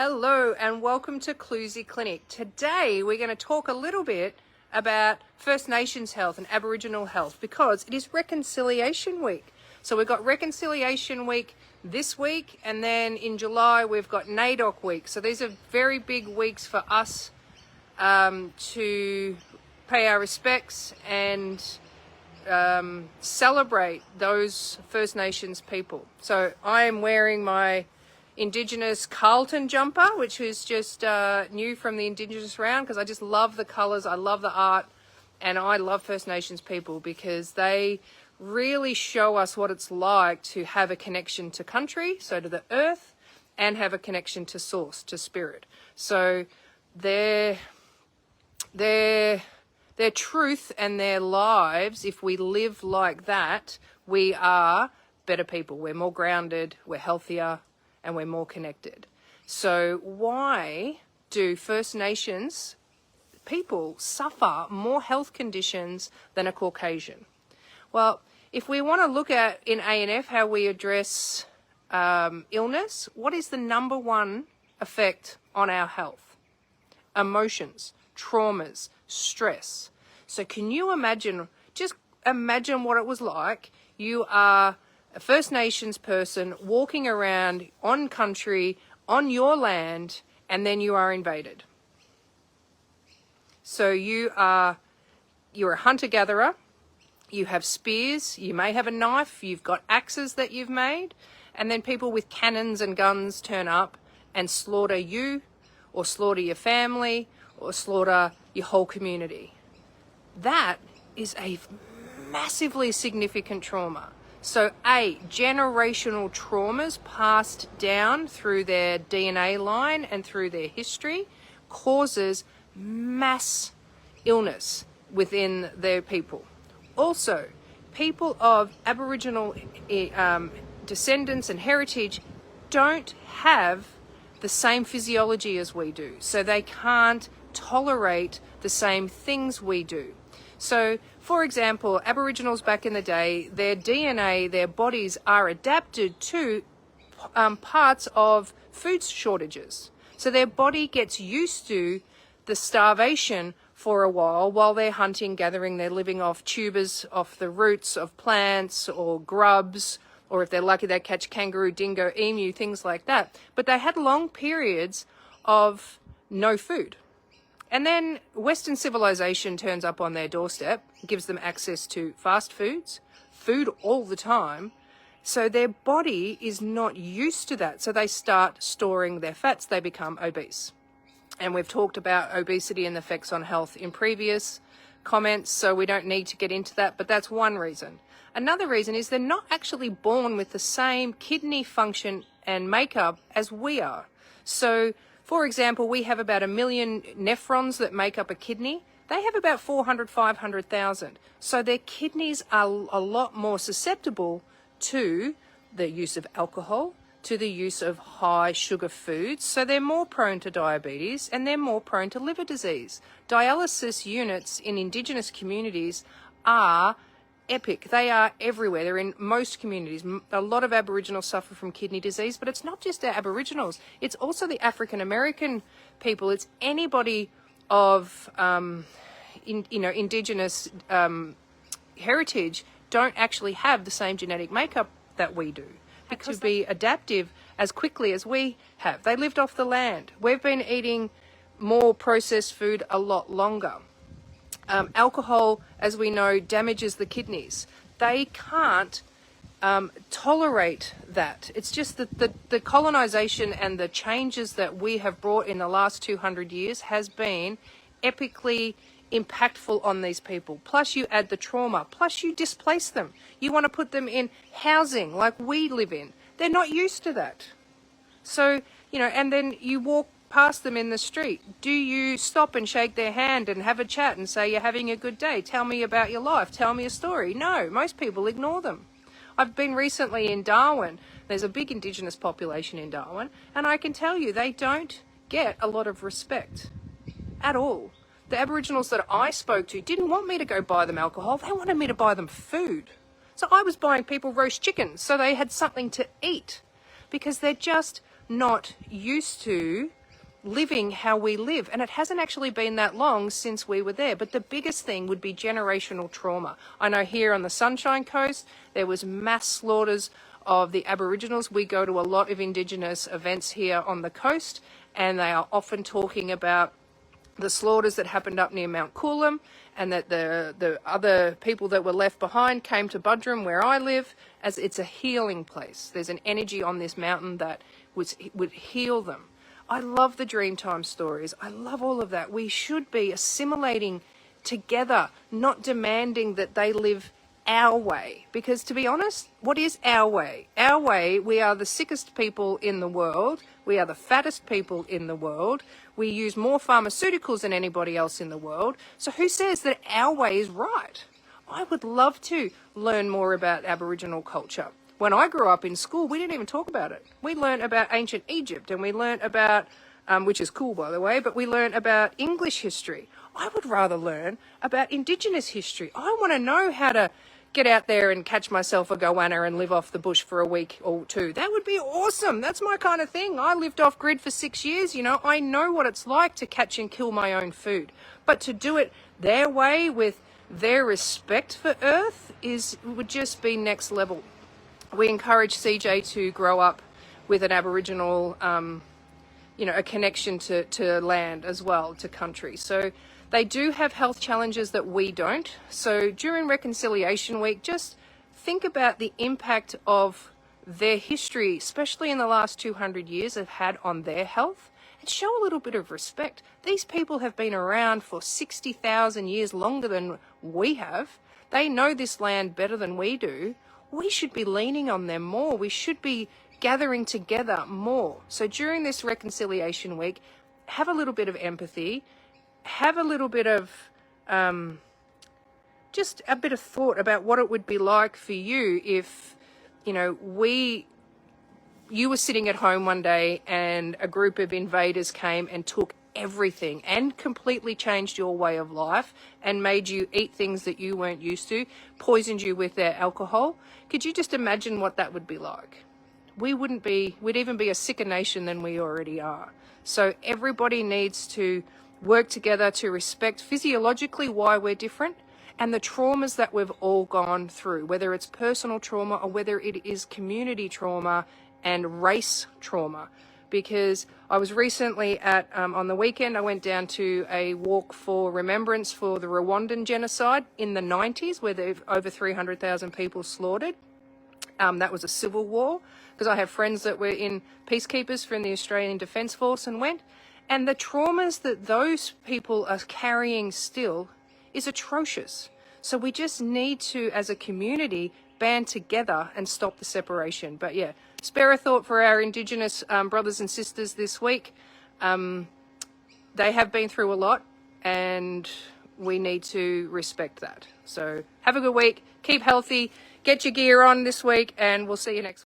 Hello and welcome to Cluesy Clinic. Today we're going to talk a little bit about First Nations health and Aboriginal health because it is Reconciliation Week. So we've got Reconciliation Week this week, and then in July we've got NAIDOC Week. So these are very big weeks for us to pay our respects and celebrate those First Nations people. So I am wearing my Indigenous Carlton jumper, which is just new from the Indigenous round, because I just love the colours, I love the art, and I love First Nations people because they really show us what it's like to have a connection to country, so to the earth, and have a connection to source, to spirit. So their truth and their lives, if we live like that, we are better people. We're more grounded, we're healthier, and we're more connected. So why do First Nations people suffer more health conditions than a Caucasian? Well, if we want to look at in A&F how we address illness, what is the number one effect on our health? Emotions, traumas, stress. So can you imagine, just imagine what it was like. You are a First Nations person walking around on country, on your land, and then you are invaded. So you're a hunter-gatherer, you have spears, you may have a knife, you've got axes that you've made, and then people with cannons and guns turn up and slaughter you, or slaughter your family, or slaughter your whole community. That is a massively significant trauma. So generational traumas passed down through their DNA line and through their history causes mass illness within their people. Also, people of Aboriginal descendants and heritage don't have the same physiology as we do. So they can't tolerate the same things we do. So, for example, Aboriginals back in the day, their DNA, their bodies are adapted to parts of food shortages. So their body gets used to the starvation for a while they're hunting, gathering, they're living off tubers, off the roots of plants or grubs, or if they're lucky they catch kangaroo, dingo, emu, things like that. But they had long periods of no food. And then Western civilization turns up on their doorstep, gives them access to fast foods, food all the time. So their body is not used to that. So they start storing their fats, they become obese. And we've talked about obesity and the effects on health in previous comments, so we don't need to get into that, but that's one reason. Another reason is they're not actually born with the same kidney function and makeup as we are. So, for example, we have about 1 million nephrons that make up a kidney. They have about 400, 500,000. So their kidneys are a lot more susceptible to the use of alcohol, to the use of high sugar foods. So they're more prone to diabetes and they're more prone to liver disease. Dialysis units in Indigenous communities are epic. They are everywhere. They're in most communities. A lot of Aboriginals suffer from kidney disease, but it's not just the Aboriginals. It's also the African American people. It's anybody of Indigenous heritage don't actually have the same genetic makeup that we do. To be adaptive as quickly as we have. They lived off the land. We've been eating more processed food a lot longer. Alcohol, as we know, damages the kidneys. They can't tolerate that. It's just that the colonization and the changes that we have brought in the last 200 years has been epically impactful on these people. Plus you add the trauma, plus you displace them. You want to put them in housing like we live in. They're not used to that. So, and then you walk past them in the street. Do you stop and shake their hand and have a chat and say, you're having a good day? Tell me about your life. Tell me a story. No, most people ignore them. I've been recently in Darwin. There's a big Indigenous population in Darwin, and I can tell you they don't get a lot of respect at all. The Aboriginals that I spoke to didn't want me to go buy them alcohol. They wanted me to buy them food. So I was buying people roast chicken so they had something to eat. because they're just not used to living how we live. And it hasn't actually been that long since we were there. But the biggest thing would be generational trauma. I know here on the Sunshine Coast, there was mass slaughters of the Aboriginals. We go to a lot of Indigenous events here on the coast, and they are often talking about the slaughters that happened up near Mount Coolum, and that the other people that were left behind came to Buderim, where I live, as it's a healing place. There's an energy on this mountain that would heal them. I love the Dreamtime stories. I love all of that. We should be assimilating together, not demanding that they live our way. Because to be honest, what is our way? Our way, we are the sickest people in the world. We are the fattest people in the world. We use more pharmaceuticals than anybody else in the world. So who says that our way is right? I would love to learn more about Aboriginal culture. When I grew up in school, we didn't even talk about it. We learned about ancient Egypt, and we learned about, which is cool by the way, but we learned about English history. I would rather learn about Indigenous history. I want to know how to get out there and catch myself a goanna and live off the bush for a week or two. That would be awesome. That's my kind of thing. I lived off grid for 6 years. You know, I know what it's like to catch and kill my own food. But to do it their way with their respect for Earth would just be next level. We encourage CJ to grow up with an Aboriginal, a connection to land as well, to country. So they do have health challenges that we don't. So during Reconciliation Week, just think about the impact of their history, especially in the last 200 years, have had on their health, and show a little bit of respect. These people have been around for 60,000 years, longer than we have. They know this land better than we do. We should be leaning on them more. We should be gathering together more. So during this Reconciliation Week, have a little bit of empathy, have a little bit of just a bit of thought about what it would be like for you if, you were sitting at home one day and a group of invaders came and took everything and completely changed your way of life and made you eat things that you weren't used to, poisoned you with their alcohol. Could you just imagine what that would be like? We'd even be a sicker nation than we already are. So everybody needs to work together to respect physiologically why we're different and the traumas that we've all gone through, whether it's personal trauma or whether it is community trauma and race trauma. Because I was recently on the weekend, I went down to a walk for remembrance for the Rwandan genocide in the 90s, where there were over 300,000 people slaughtered. That was a civil war, because I have friends that were in peacekeepers from the Australian Defence Force and went. And the traumas that those people are carrying still is atrocious. So we just need to, as a community, band together and stop the separation. But yeah, spare a thought for our Indigenous brothers and sisters this week. They have been through a lot, and we need to respect that. So have a good week, keep healthy, get your gear on this week, and we'll see you next week.